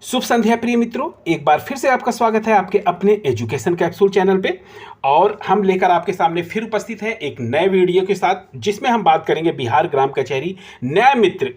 शुभ संध्या प्रिय मित्रों, एक बार फिर से आपका स्वागत है आपके अपने एजुकेशन कैप्सूल चैनल पे। और हम लेकर आपके सामने फिर उपस्थित हैं एक नए वीडियो के साथ, जिसमें हम बात करेंगे बिहार ग्राम कचहरी न्याय मित्र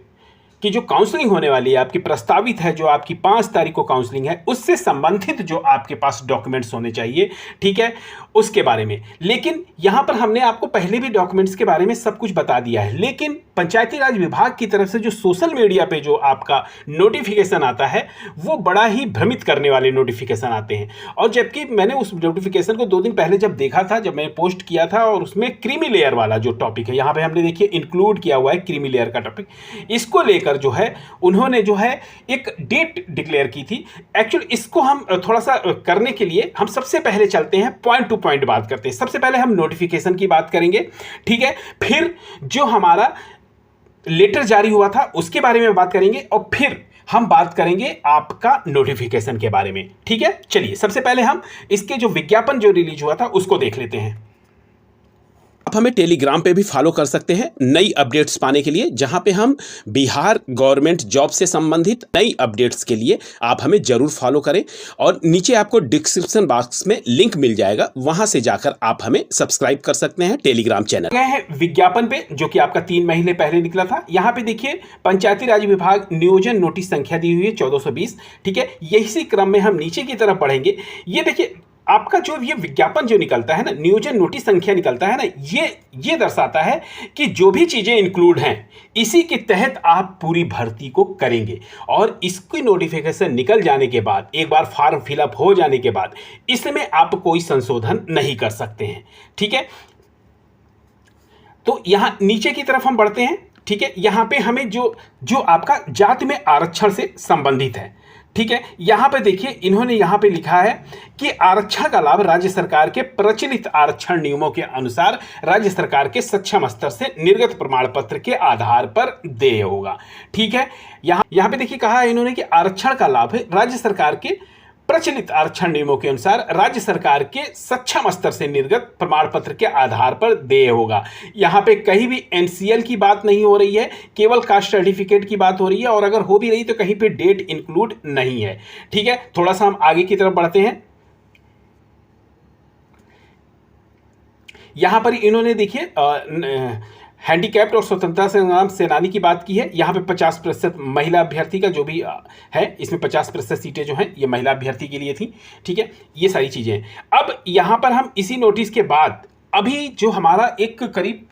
की जो काउंसलिंग होने वाली है, आपकी प्रस्तावित है, जो आपकी 5 तारीख को काउंसलिंग है, उससे संबंधित जो आपके पास डॉक्यूमेंट्स होने चाहिए, ठीक है, उसके बारे में। लेकिन यहां पर हमने आपको पहले भी डॉक्यूमेंट्स के बारे में सब कुछ बता दिया है, लेकिन पंचायती राज विभाग की तरफ से जो सोशल मीडिया पे जो आपका नोटिफिकेशन आता है, वो बड़ा ही भ्रमित करने वाले नोटिफिकेशन आते हैं। और जबकि मैंने उस नोटिफिकेशन को 2 दिन पहले जब देखा था, जब मैंने पोस्ट किया था, और उसमें क्रीमी लेयर वाला जो टॉपिक है, यहाँ पे हमने देखिए इंक्लूड किया हुआ है क्रीमी लेयर का टॉपिक, इसको लेकर जो है उन्होंने जो है एक डेट डिक्लेयर की थी। एक्चुअली इसको हम थोड़ा सा करने के लिए हम सबसे पहले चलते हैं, पॉइंट टू पॉइंट बात करते हैं। सबसे पहले हम नोटिफिकेशन की बात करेंगे, ठीक है, फिर जो हमारा लेटर जारी हुआ था उसके बारे में बात करेंगे, और फिर हम बात करेंगे आपका नोटिफिकेशन के बारे में, ठीक है। चलिए सबसे पहले हम इसके जो विज्ञापन जो रिलीज हुआ था उसको देख लेते हैं। आप हमें टेलीग्राम पे भी फॉलो कर सकते हैं नई अपडेट्स पाने के लिए, जहां पे हम बिहार गवर्नमेंट जॉब से संबंधित नई अपडेट्स के लिए आप हमें जरूर फॉलो करें। और नीचे आपको डिस्क्रिप्शन बॉक्स में लिंक मिल जाएगा, वहां से जाकर आप हमें सब्सक्राइब कर सकते हैं टेलीग्राम चैनल। गए हैं विज्ञापन पे, जो कि आपका 3 महीने पहले निकला था। यहाँ पे देखिए पंचायती राज विभाग नियोजन नोटिस संख्या दी हुई है 1420, ठीक है। इसी क्रम में हम नीचे की तरफ बढ़ेंगे। ये देखिए आपका जो ये विज्ञापन जो निकलता है ना, नियोजन नोटिस संख्या निकलता है ना, ये दर्शाता है कि जो भी चीजें इंक्लूड हैं इसी के तहत आप पूरी भर्ती को करेंगे। और इसकी नोटिफिकेशन निकल जाने के बाद, एक बार फॉर्म फिलअप हो जाने के बाद, इसमें आप कोई संशोधन नहीं कर सकते हैं, ठीक है। तो यहां नीचे की तरफ हम बढ़ते हैं, ठीक है। यहां पे हमें जो आपका जाति में आरक्षण से संबंधित है, ठीक है। यहां पे देखिए इन्होंने यहां पे लिखा है कि आरक्षण का लाभ राज्य सरकार के प्रचलित आरक्षण नियमों के अनुसार राज्य सरकार के सक्षम स्तर से निर्गत प्रमाण पत्र के आधार पर देय होगा, ठीक है। यहां पे देखिए कहा है इन्होंने कि आरक्षण का लाभ राज्य सरकार के प्रचलित आरक्षण नियमों के अनुसार राज्य सरकार के सक्षम स्तर से निर्गत प्रमाण पत्र के आधार पर देय होगा। यहां पे कहीं भी एनसीएल की बात नहीं हो रही है, केवल कास्ट सर्टिफिकेट की बात हो रही है, और अगर हो भी रही तो कहीं पे डेट इंक्लूड नहीं है, ठीक है। थोड़ा सा हम आगे की तरफ बढ़ते हैं। यहां पर इन्होंने देखिए हैंडीकैप्ड और स्वतंत्रता संग्राम सेनानी की बात की है। यहाँ पे 50% महिला अभ्यर्थी का जो भी है, इसमें 50% सीटें जो हैं ये महिला अभ्यर्थी के लिए थी, ठीक है। ये सारी चीज़ें। अब यहाँ पर हम इसी नोटिस के बाद अभी जो हमारा एक करीब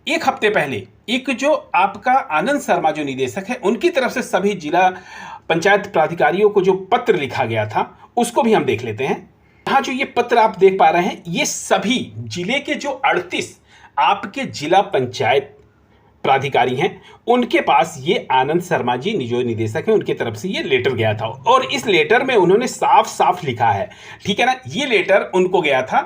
1 हफ्ते पहले एक जो आपका आनंद शर्मा जो निदेशक है, उनकी तरफ से सभी जिला पंचायत प्राधिकारियों को जो पत्र लिखा गया था उसको भी हम देख लेते हैं। यहाँ जो ये पत्र आप देख पा रहे हैं, ये सभी जिले के जो 38 आपके जिला पंचायत प्राधिकारी हैं, उनके पास ये आनंद शर्मा जी जो निदेशक हैं उनके तरफ से ये लेटर गया था। और इस लेटर में उन्होंने साफ साफ लिखा है, ठीक है ना, ये लेटर उनको गया था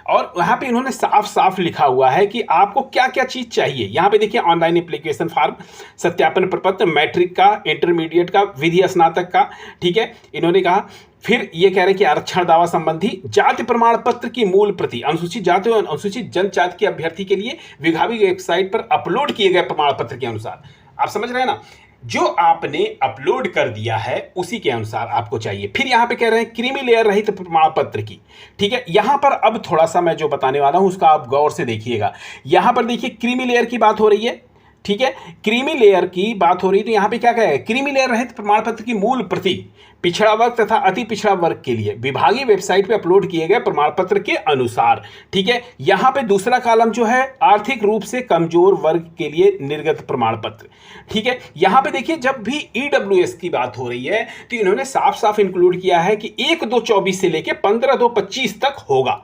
और वहां पे इन्होंने साफ साफ लिखा हुआ है कि आपको क्या क्या चीज चाहिए। यहाँ पे देखिए ऑनलाइन एप्लीकेशन फॉर्म, सत्यापन प्रपत्र, मैट्रिक का, इंटरमीडिएट का, विधि स्नातक का, ठीक है, इन्होंने कहा। फिर ये कह रहे हैं कि आरक्षण दावा संबंधी जाति प्रमाण पत्र की मूल प्रति अनुसूचित जाति और अनुसूचित जनजाति के अभ्यर्थी के लिए विभागीय वेबसाइट पर अपलोड किए गए प्रमाण पत्र के अनुसार। आप समझ रहे हैं ना, जो आपने अपलोड कर दिया है उसी के अनुसार आपको चाहिए। फिर यहां पे कह रहे हैं क्रीमी लेयर रहित प्रमाण पत्र की, ठीक है। यहां पर अब थोड़ा सा मैं जो बताने वाला हूं उसका आप गौर से देखिएगा। यहां पर देखिए क्रीमी लेयर की बात हो रही है, ठीक है, क्रीमी लेयर की बात हो रही है। तो यहां पे क्या कहेगा, क्रीमी लेयर रहित प्रमाण पत्र की मूल प्रति पिछड़ा वर्ग तथा अति पिछड़ा वर्ग के लिए विभागीय वेबसाइट पे अपलोड किए गए प्रमाण पत्र के अनुसार, ठीक है। यहां पे दूसरा कॉलम जो है आर्थिक रूप से कमजोर वर्ग के लिए निर्गत प्रमाण पत्र, ठीक है। यहां पे देखिए जब भी ईडब्ल्यूएस की बात हो रही है तो इन्होंने साफ साफ इंक्लूड किया है कि 1/2/24 से लेकर 15/2/25 तक होगा,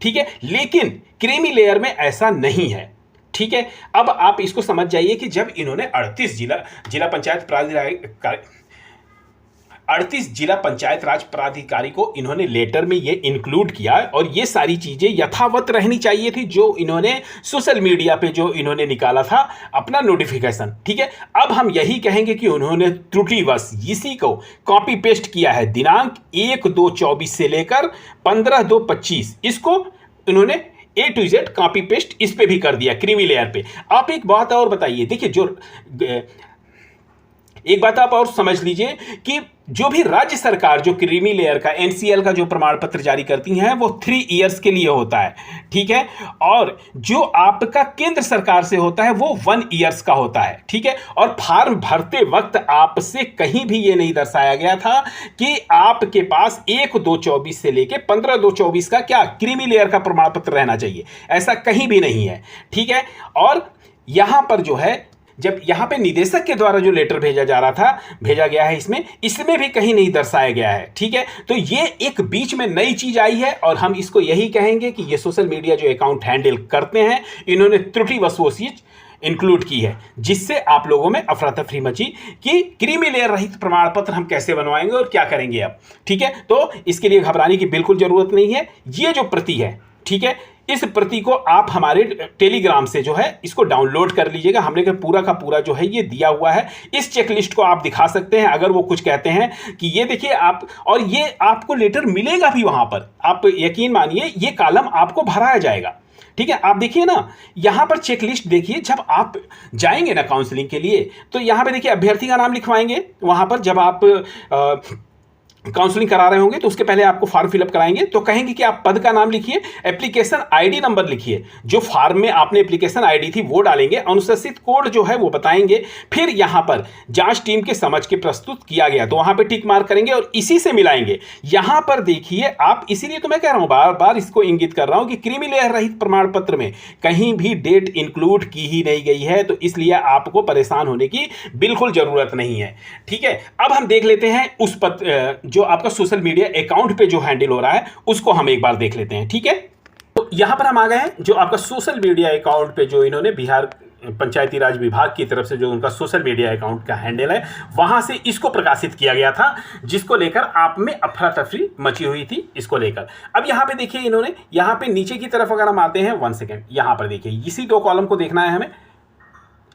ठीक है। लेकिन क्रीमी लेयर में ऐसा नहीं है, ठीक है। अब आप इसको समझ जाइए कि जब इन्होंने 38 जिला पंचायत राज प्राधिकारी को इन्होंने लेटर में ये इंक्लूड किया, और ये सारी चीजें यथावत रहनी चाहिए थी जो इन्होंने सोशल मीडिया पे जो इन्होंने निकाला था अपना नोटिफिकेशन, ठीक है। अब हम यही कहेंगे कि उन्होंने त्रुटिवश इसी को कॉपी पेस्ट किया है, दिनांक 1/2/24 से लेकर 15/2/25, इसको इन्होंने A to Z copy paste इस पे भी कर दिया क्रीमी लेयर पे। आप एक बात और बताइए, देखिए जो एक बात आप और समझ लीजिए कि जो भी राज्य सरकार जो क्रीमी लेयर का एनसीएल का जो प्रमाण पत्र जारी करती हैं वो 3 इयर्स के लिए होता है, ठीक है। और जो आपका केंद्र सरकार से होता है वो 1 इयर्स का होता है, ठीक है। और फॉर्म भरते वक्त आपसे कहीं भी ये नहीं दर्शाया गया था कि आपके पास 1/2/24 से लेके 15/2/24 का क्या क्रीमी लेयर का प्रमाण पत्र रहना चाहिए, ऐसा कहीं भी नहीं है, ठीक है। और यहां पर जो है जब यहाँ पे निदेशक के द्वारा जो लेटर भेजा जा रहा था, भेजा गया है इसमें भी कहीं नहीं दर्शाया गया है, ठीक है। तो ये एक बीच में नई चीज आई है और हम इसको यही कहेंगे कि ये सोशल मीडिया जो अकाउंट हैंडल करते हैं इन्होंने त्रुटिवश वो चीज इंक्लूड की है, जिससे आप लोगों में अफरा तफरी मची कि क्रीमी लेयर रहित प्रमाण पत्र हम कैसे बनवाएंगे और क्या करेंगे अब, ठीक है। तो इसके लिए घबराने की बिल्कुल जरूरत नहीं है। ये जो प्रति है, ठीक है, इस प्रति को आप हमारे टेलीग्राम से जो है इसको डाउनलोड कर लीजिएगा। हमने का पूरा जो है ये दिया हुआ है। इस चेकलिस्ट को आप दिखा सकते हैं अगर वो कुछ कहते हैं कि ये देखिए आप, और ये आपको लेटर मिलेगा भी वहां पर, आप यकीन मानिए ये कॉलम आपको भराया जाएगा, ठीक है। आप देखिए ना यहां पर चेकलिस्ट देखिए, जब आप जाएंगे ना काउंसलिंग के लिए तो यहां पे देखिए अभ्यर्थी का नाम लिखवाएंगे। वहां पर जब आप काउंसलिंग करा रहे होंगे तो उसके पहले आपको फॉर्म फिलअप कराएंगे तो कहेंगे कि आप पद का नाम लिखिए, एप्लीकेशन आईडी नंबर लिखिए, जो फॉर्म में आपने एप्लीकेशन आईडी थी वो डालेंगे, अनुशंसित कोड जो है वो बताएंगे, फिर यहां पर जांच टीम के समझ के प्रस्तुत किया गया तो वहां पे टिक मार्क करेंगे और इसी से मिलाएंगे। यहां पर देखिए आप, इसीलिए तो मैं कह रहा हूं, बार बार इसको इंगित कर रहा हूं कि क्रीमी लेयर रहित प्रमाण पत्र में कहीं भी डेट इंक्लूड की ही नहीं गई है, तो इसलिए आपको परेशान होने की बिल्कुल जरूरत नहीं है, ठीक है। अब हम देख लेते हैं उस जो आपका सोशल मीडिया अकाउंट पे जो हैंडल हो रहा है उसको हम एक बार देख लेते हैं, ठीक है। तो यहां पर हम आ गए हैं जो आपका सोशल मीडिया अकाउंट पे जो इन्होंने बिहार पंचायती राज विभाग की तरफ से जो उनका सोशल मीडिया अकाउंट का हैंडल है वहां से इसको प्रकाशित किया गया था, जिसको लेकर आप में अफरा तफरी मची हुई थी इसको लेकर। अब यहां पे देखिए इन्होंने यहां पे नीचे की तरफ अगर हम आते हैं 1 सेकेंड, यहां पर देखिए इसी 2 कॉलम को देखना है हमें।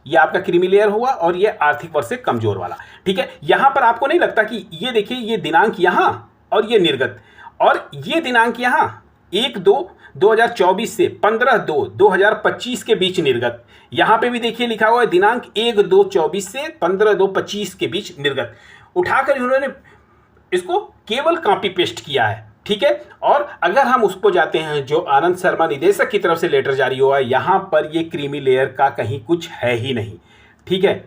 ये आपका क्रीमी लेयर हुआ और ये आर्थिक वर्ष से कमजोर वाला, ठीक है। यहां पर आपको नहीं लगता कि ये देखिए ये दिनांक यहां और ये निर्गत, और ये दिनांक यहां 1/2/2024 से 15/2/2025 के बीच निर्गत। यहां पे भी देखिए लिखा हुआ है दिनांक 1/2/24 से 15/2/25 के बीच निर्गत। उठाकर इन्होंने इसको केवल कॉपी पेस्ट किया है, ठीक है। और अगर हम उसको जाते हैं जो आनंद शर्मा निदेशक की तरफ से लेटर जारी हुआ है, यहां पर ये क्रीमी लेयर का कहीं कुछ है ही नहीं, ठीक है,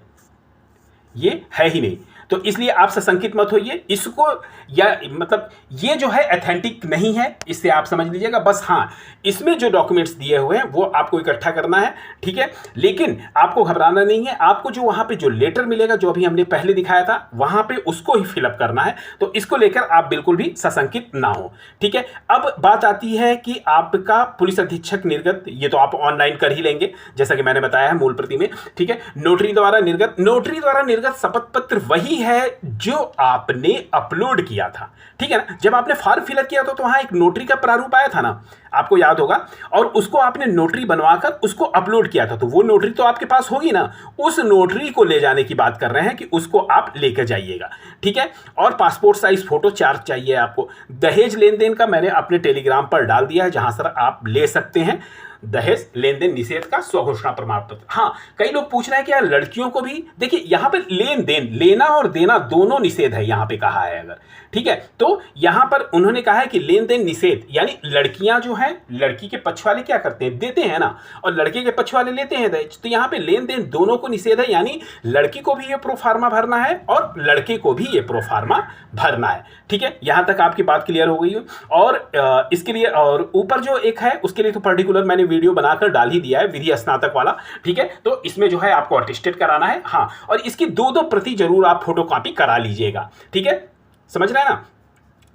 ये है ही नहीं। तो इसलिए आप सशंकित मत होइए इसको, या मतलब ये जो है ऑथेंटिक नहीं है, इससे आप समझ लीजिएगा। बस हाँ, इसमें जो डॉक्यूमेंट्स दिए हुए हैं वो आपको इकट्ठा करना है, ठीक है। लेकिन आपको घबराना नहीं है, आपको जो वहां पे जो लेटर मिलेगा जो अभी हमने पहले दिखाया था वहां पे उसको ही फिलअप करना है। तो इसको लेकर आप बिल्कुल भी सशंकित ना हो, ठीक है। अब बात आती है कि आपका पुलिस अधीक्षक निर्गत, ये तो आप ऑनलाइन कर ही लेंगे जैसा कि मैंने बताया है मूल प्रति में, ठीक है। नोटरी द्वारा निर्गत शपथ पत्र वही है जो आपने अपलोड किया था, ठीक है ना। जब आपने फॉर्म फिलअप किया था तो वहां एक नोटरी का प्रारूप आया था ना, आपको याद होगा, और उसको आपने नोटरी बनवाकर उसको अपलोड किया था, तो वो नोटरी तो आपके पास होगी ना, उस नोटरी को ले जाने की बात कर रहे हैं कि उसको आप लेकर जाइएगा, ठीक है। और पासपोर्ट साइज फोटो 4 चाहिए आपको। दहेज लेन देन का मैंने अपने टेलीग्राम पर डाल दिया है, जहां सर आप ले सकते हैं दहेज लेन देन निषेध का स्वघोषणा प्रमाण पत्र। हाँ, कई लोग पूछ रहे हैं कि यार लड़कियों को भी, देखिए यहां पर लेन देन, लेना और देना दोनों निषेध है यहां पे कहा है अगर, ठीक है। तो यहां पर उन्होंने कहा है कि लेन देन निषेध, यानी लड़कियां जो है, लड़की के पक्ष वाले क्या करते हैं, देते हैं ना, और लड़के के पक्ष वाले लेते हैं दहेज। तो यहां पे लेन देन दोनों को निषेध है, यानी लड़की को भी ये प्रोफार्मा भरना है और लड़के को भी ये प्रोफार्मा भरना है, ठीक है। यहां तक आपकी बात क्लियर हो गई है। और इसके लिए, और ऊपर जो एक है उसके लिए तो पर्टिकुलर मैंने वीडियो बनाकर डाल ही दिया है, विधि स्नातक वाला, ठीक है। तो इसमें जो है आपको अटेस्टेड कराना है, हाँ, और इसकी 2-2 प्रति जरूर आप फोटोकॉपी करा लीजिएगा, ठीक है, समझ रहे हैं ना,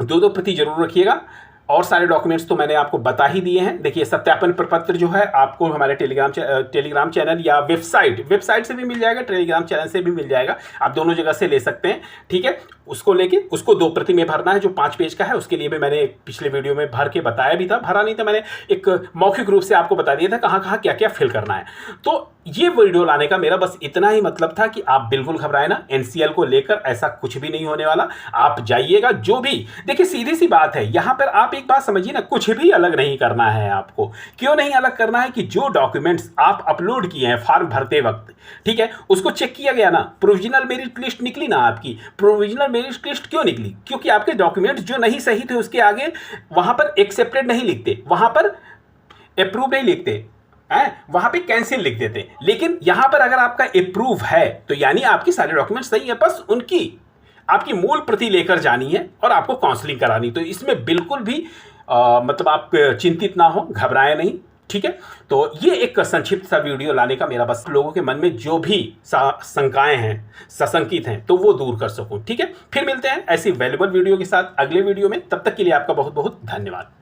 2-2 प्रति जरूर रखिएगा। और सारे डॉक्यूमेंट्स तो मैंने आपको बता ही दिए हैं। देखिए सत्यापन प्रपत्र जो है आपको हमारे टेलीग्राम चैनल या वेबसाइट से भी मिल जाएगा, टेलीग्राम चैनल से भी मिल जाएगा, आप दोनों जगह से ले सकते हैं, ठीक है। उसको लेके उसको 2 प्रति में भरना है, जो 5 पेज का है। उसके लिए भी मैंने पिछले वीडियो में भर के बताया भी था, भरा नहीं था, मैंने एक मौखिक रूप से आपको बता दिया था कहाँ कहाँ क्या क्या फिल करना है। तो ये वीडियो लाने का मेरा बस इतना ही मतलब था कि आप बिल्कुल घबराए ना, एनसीएल को लेकर ऐसा कुछ भी नहीं होने वाला। आप जाइएगा, जो भी, देखिए सीधी सी बात है, यहाँ पर आप एक बात समझिए ना, कुछ भी अलग नहीं करना है आपको। क्यों नहीं अलग करना है कि जो डॉक्यूमेंट्स आप अपलोड किए हैं फॉर्म भरते वक्त, ठीक है, उसको चेक किया गया ना, प्रोविजनल मेरिट लिस्ट निकली ना आपकी। प्रोविजनल मेरिट लिस्ट क्यों निकली? क्योंकि आपके डॉक्यूमेंट्स जो नहीं सही थे उसके आगे वहां पर एक्सेप्टेड नहीं लिखते, वहां पर अप्रूव नहीं लिखते, वहां पे कैंसिल लिख देते। लेकिन यहां पर अगर आपका अप्रूव है तो यानी आपकी सारे डॉक्यूमेंट सही है, बस उनकी आपकी मूल प्रति लेकर जानी है और आपको काउंसलिंग करानी। तो इसमें बिल्कुल भी मतलब आप चिंतित ना हो, घबराएं नहीं, ठीक है। तो ये एक संक्षिप्त सा वीडियो लाने का मेरा बस लोगों के मन में जो भी शंकाएं हैं, सशंकित हैं, तो वो दूर कर सकूं, ठीक है। फिर मिलते हैं ऐसी वैल्यूबल वीडियो के साथ अगले वीडियो में। तब तक के लिए आपका बहुत बहुत धन्यवाद।